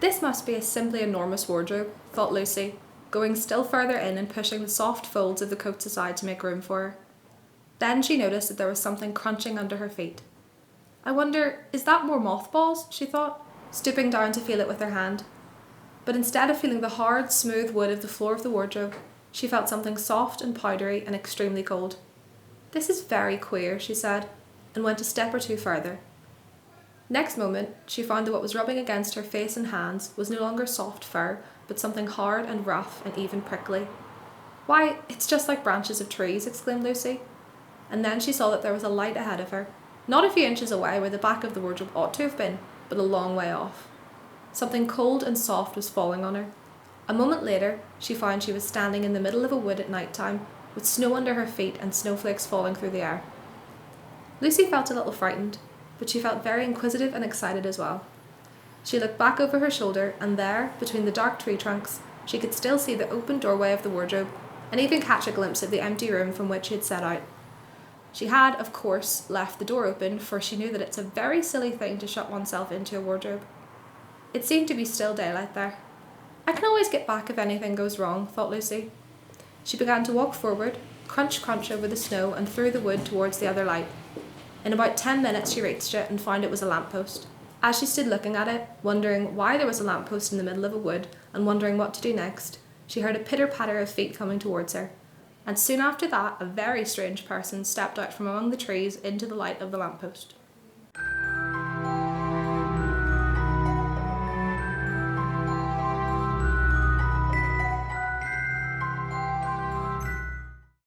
This must be a simply enormous wardrobe, thought Lucy, going still further in and pushing the soft folds of the coats aside to make room for her. Then she noticed that there was something crunching under her feet. I wonder, is that more mothballs? She thought, stooping down to feel it with her hand. But instead of feeling the hard, smooth wood of the floor of the wardrobe, she felt something soft and powdery and extremely cold. This is very queer, she said, and went a step or two further. Next moment, she found that what was rubbing against her face and hands was no longer soft fur, but something hard and rough and even prickly. Why, it's just like branches of trees, exclaimed Lucy. And then she saw that there was a light ahead of her, not a few inches away where the back of the wardrobe ought to have been, but a long way off. Something cold and soft was falling on her. A moment later, she found she was standing in the middle of a wood at night time, with snow under her feet and snowflakes falling through the air. Lucy felt a little frightened, but she felt very inquisitive and excited as well. She looked back over her shoulder, and there, between the dark tree trunks, she could still see the open doorway of the wardrobe, and even catch a glimpse of the empty room from which she had set out. She had, of course, left the door open, for she knew that it's a very silly thing to shut oneself into a wardrobe. It seemed to be still daylight there. I can always get back if anything goes wrong, thought Lucy. She began to walk forward, crunch crunch over the snow and through the wood towards the other light. In about 10 minutes she reached it and found it was a lamppost. As she stood looking at it, wondering why there was a lamppost in the middle of a wood and wondering what to do next, she heard a pitter-patter of feet coming towards her. And soon after that, a very strange person stepped out from among the trees into the light of the lamppost.